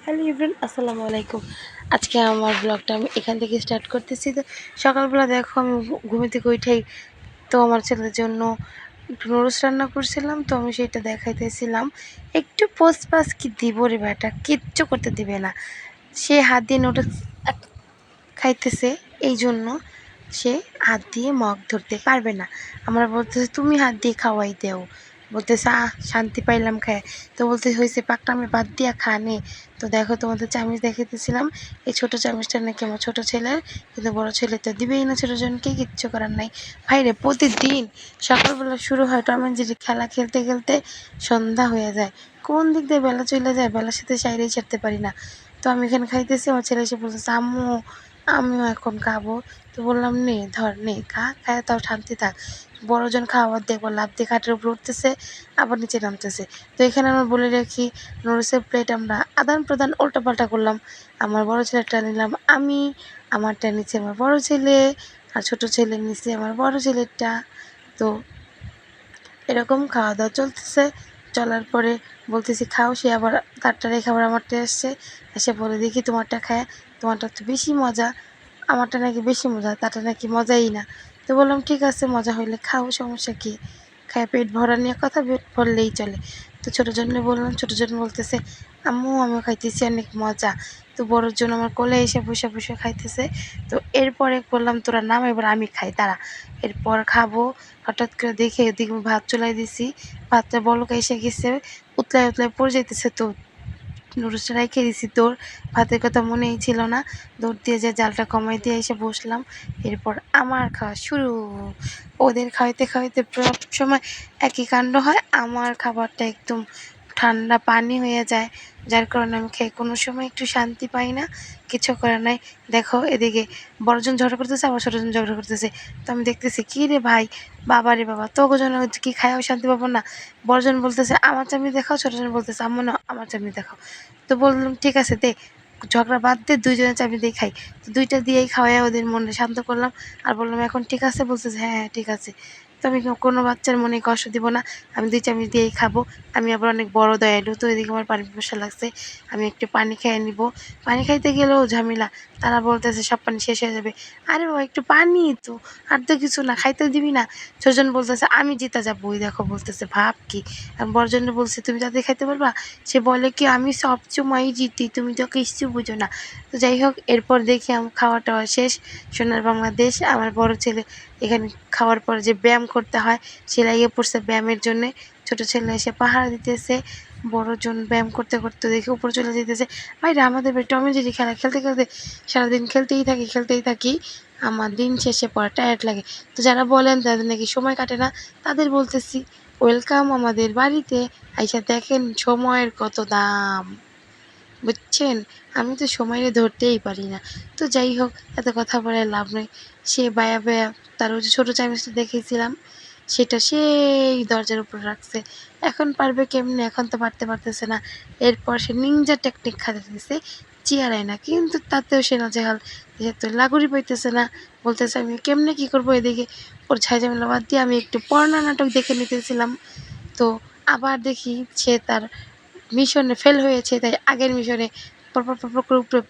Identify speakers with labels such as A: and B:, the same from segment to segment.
A: Hello everyone, আসসালামু আলাইকুম। আজকে আমার ব্লগটা আমি এখান থেকে স্টার্ট করতেছি। তো সকালবেলা দেখো আমি ঘুম থেকে উঠেই তো আমার ছেলের জন্য একটু নুডলস রান্না করছিলাম। তো আমি সেটা দেখাইতেছিলাম। একটু পোস্ট পাস কি দিব রে বেটা, কিচ্ছু করতে দিবে না। সে হাত দিয়ে নুডলস খাইতেছে, এই জন্য সে হাত দিয়ে মগ ধরতে পারবে না। আমরা বলতেছে তুমি হাত দিয়ে খাওয়াই দেও, বলতেছে শান্তি পাইলাম খায়। তো বলতে হয়েছে পাকনামে বাদ দিয়া খানে। তো দেখো তোমাদের চামচ দেখাইতেছিলাম, এই ছোটো চামচটা নাকি আমার ছোটো ছেলের, কিন্তু বড় ছেলে তো দিবেই না ছোটো জনকে, কিচ্ছু করার নাই। ভাইরে প্রতিদিন সকালবেলা শুরু হয় টম অ্যান্ড জেরি খেলা খেলতে খেলতে সন্ধ্যা হয়ে যায়। কোন দিক দিয়ে বেলা চলে যায়, বেলার সাথে সাইরেই ছাড়তে পারি না। তো আমি এখানে খাইতেছি, আমার ছেলে এসে বলতেছে আম্মু আমিও এখন খাবো। তো বললাম নে ধর নে খা, খায় তাও শান্তি থাক। বড়জন খাওয়ার দেখবো লাফ দিয়ে খাটের উপর উঠতেছে, আবার নিচে নামতেছে। তো এখানে আমরা বলে রাখি নুডলসের প্লেট আমরা আদান প্রদান উল্টাপাল্টা করলাম। আমার বড় ছেলেটা নিলাম আমি, আমারটা নিচে আমার বড় ছেলে, আর ছোটো ছেলে নিচে আমার বড় ছেলেরটা। তো এরকম খাওয়া দাওয়া চলতেছে। চলার পরে বলতেছি খাও, সে আবার তারটা রেখে আবার আমারটা এসছে, এসে বলে দেখি তোমারটা খায়, তোমারটা তো বেশি মজা, আমারটা নাকি বেশি মজা, তারটা নাকি মজাই না। তো বললাম ঠিক আছে, মজা হইলে খাও, সমস্যা কী, খায় পেট ভরা নিয়ে কথা, পেট ভরলেই চলে। তো ছোটো জনে বললাম, ছোটো জন বলতেছে আম্মু আমিও খাইতেছি, অনেক মজা। তো বড়োর জন্য আমার কোলে এসে বসে বসে খাইতেছে। তো এরপরে বললাম তোরা নাম, এবার আমি খাই তারা, এরপর খাবো। হঠাৎ করে দেখে এদিকে ভাত চুলাই দিছি, ভাতটা বলক এসে গেছে, উতলায় উতলায় পড়ে যাইতেছে। তো নুডলসটা রেখে দিছি, তোর ভাতের কথা মনেই ছিল না, দৌড় দিয়ে যে জালটা কমাই দিয়ে এসে বসলাম। এরপর আমার খাওয়া শুরু। ওদের খাওয়াইতে খাওয়াইতে সব সময় একই কাণ্ড হয়, আমার খাবারটা একদম ঠান্ডা পানি হয়ে যায়, যার কারণে আমি খেয়ে কোনো সময় একটু শান্তি পাই না। কিছু করার নাই। দেখো এদিকে বড়জন ঝগড়া করতেছে, আবার ছোটোজন ঝগড়া করতেছে। তো আমি দেখতেছি কী রে ভাই, বাবা রে বাবা, তোকে জন্য কি খায়াও শান্তি পাবো না? বড়জন বলতেছে আমার চামড়ি দেখাও, ছোটোজন বলতেছে আম্মু না আমার চামড়ি দেখাও। তো বললাম ঠিক আছে দে, ঝগড়া বাদ দে, দুইজনের চাবি দিয়ে খাই। তো দুইটা দিয়েই খাওয়াই ওদের মনে শান্ত করলাম। আর বললাম এখন ঠিক আছে, বলতেছে হ্যাঁ হ্যাঁ ঠিক আছে। তো আমি কোনো বাচ্চার মনে কষ্ট দিব না, আমি দুই চামচ দিয়েই খাবো। আমি আবার অনেক বড় দয়ালু, তো এদিকে আমার পানি পিপাসা লাগছে, আমি একটু পানি খেয়ে নিব। পানি খাইতে গেলেও ঝামেলা, তারা বলতেছে সব পানি শেষ হয়ে যাবে। আরে বাবা একটু পানি তো, আর তো কিছু না, খাইতে দিবি না? ছজন বলতেছে আমি জিতা যাবো, ওই দেখো বলতেছে ভাব কি। আমি বড়জন বলছে তুমি তাদের খাইতে পারবা? সে বলে কি আমি সব সময় জিতি, তুমি তো কিছু বুঝো না। তো যাই হোক, এরপর দেখি আমার খাওয়া টাওয়া শেষ। সোনার বাংলাদেশ, আমার বড় ছেলে এখানে খাওয়ার পর যে ব্যায়াম করতে হয় সে লাগিয়ে পড়ছে ব্যায়ামের জন্যে। ছোটো ছেলে এসে পাহারা দিতেছে, বড়জন ব্যায়াম করতে করতে দেখে উপরে চলে যেতেছে। ভাইরা আমাদের বাড়ি টম অ্যান্ড জেরি খেলা খেলতে খেলতে সারাদিন খেলতেই থাকি, আমার দিন শেষে পরে টায়ার্ড লাগে। তো যারা বলেন তাদের নাকি সময় কাটে না, তাদের বলতেছি ওয়েলকাম আমাদের বাড়িতে, আইসা দেখেন সময়ের কত দাম, বুঝছেন? আমি তো সময় ধরতেই পারি না। তো যাই হোক, এত কথা বলে লাভ নেই। সে বায়া বায়া তার ওই যে ছোটো চামচটা দেখেছিলাম, সেটা সেই দরজার উপর রাখছে। এখন পারবে কেমনে, এখন তো পারতে পারতেছে না। এরপর সে নিনজা টেকনিক খাটাইতেছে, চেয়ারায় না, কিন্তু তাতেও সে নাজেহাল, যেহেতু লাগুরি পাইতেছে না। বলতেছে আমি কেমনে কী করবো, এদিকে ওর ঝাঁঝামেলা বাদ দিয়ে আমি একটু পড়না নাটক দেখে নিতেছিলাম। তো আবার দেখি সে তার মিশনে ফেল হয়েছে, তাই আগের মিশনে পরপর পরপর করে উপরে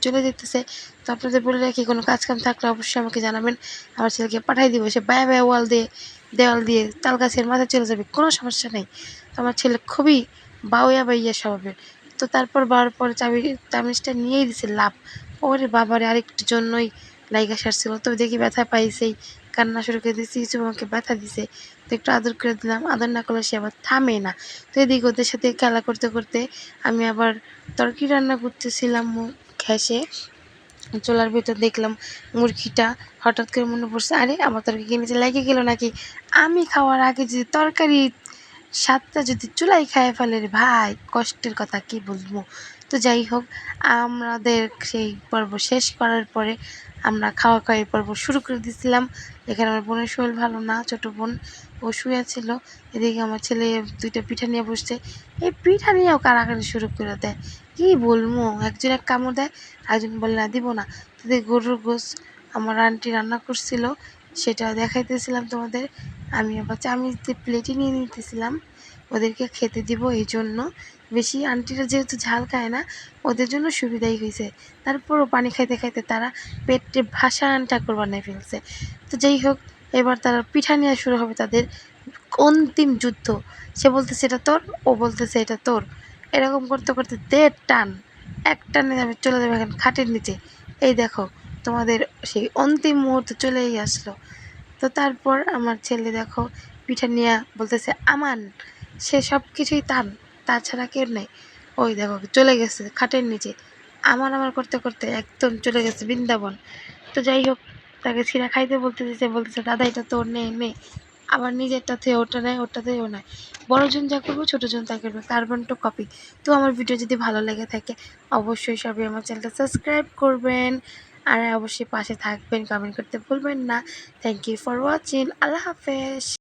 A: চলে যেতেছে। তো আপনাদের বলে রাখি কোনো কাজ কাম থাকলে অবশ্যই আমাকে জানাবেন, আমার ছেলেকে পাঠিয়ে দিব, সে বায়া বায়া দেওয়াল দিয়ে তাল গাছের মাথায় চলে যাবে, কোনো সমস্যা নেই। তো আমার ছেলে খুবই বাউয়া বাইয়া স্বভাবের। তো তারপর বার পর চামিচটা নিয়েই দিছে লাভ, ওরে বাবারে আরেকটু জন্যই লাইগা সারছিল। তো দেখি ব্যথা পাইছেই, কান্না শুরু করে দিয়েছি, কিছু আমাকে ব্যথা দিছে। তো একটু আদর করে দিলাম, আদর না করলে সে আবার থামে না। তো এদিকে ওদের সাথে খেলা করতে করতে আমি আবার তরকি রান্না করতেছিলাম গ্যাসে। চুলার ভিতর দেখলাম মুরগিটা, হঠাৎ করে মনে পড়ছে আরে আমার তরকারি নিচে লেগে গেল নাকি। আমি খাওয়ার আগে যদি তরকারি স্বাদটা যদি চুলাই খায় ফেলে রে ভাই, কষ্টের কথা কি বলবো। তো যাই হোক, আমাদের সেই পর্ব শেষ করার পরে আমরা খাওয়া খাওয়াই পর্ব শুরু করে দিয়েছিলাম। এখানে আমার বোনের শরীর ভালো না, ছোটো বোন, ও শুয়ে ছিল। এদিকে আমার ছেলে দুইটা পিঠা নিয়ে বসছে, এই পিঠা নিয়েও কারাকারি শুরু করে দেয়। কী বলবো, একজন এক কামড় দেয়, একজন বলে না দিব না। তাদের গরুর গোশ আমার আন্টি রান্না করছিল, সেটা দেখাইতেছিলাম তোমাদের। আমি আবার চামিচ দিয়ে প্লেটে নিয়ে নিতেছিলাম, ওদেরকে খেতে দিব এই জন্য। বেশি আন্টিরা যেহেতু ঝাল খায় না, ওদের জন্য সুবিধাই হয়েছে। তারপরও পানি খাইতে খাইতে তারা পেটে ভাসান ঠাকুর বানায় ফেলছে। তো যাই হোক, এবার তারা পিঠা নিয়ে শুরু হবে তাদের অন্তিম যুদ্ধ। সে বলতেছে এটা তোর, ও বলতেছে এটা তোর। এরকম করতে করতে দেড় টান, এক টানে আমি চলে যাবে এখন খাটের নিচে। এই দেখো তোমাদের সেই অন্তিম মুহূর্ত চলেই আসলো। তো তারপর আমার ছেলে দেখো পিঠা নিয়ে বলতেছে আমান, সে সব কিছুই তার, তাছাড়া কেউ নেই। ওই দেখো চলে গেছে খাটের নিচে, আমার করতে করতে একদম চলে গেছে বৃন্দাবন। তো যাই হোক, তাকে ছিঁড়া খাইতে বলতেছে, বলতেছে দাদা এটা তোর, নে নে। আবার নিজেরটা থেকে ওটা নেয়, ওটাতেও নেয়। বড়জন যা করবে ছোটোজন তাই করবে, কার্বন টু কপি। তো আমার ভিডিও যদি ভালো লেগে থাকে অবশ্যই সবাই আমার চ্যানেলটা সাবস্ক্রাইব করবেন, আর অবশ্যই পাশে থাকবেন, কমেন্ট করতে ভুলবেন না। Thank you for watching. আল্লাহ হাফেজ।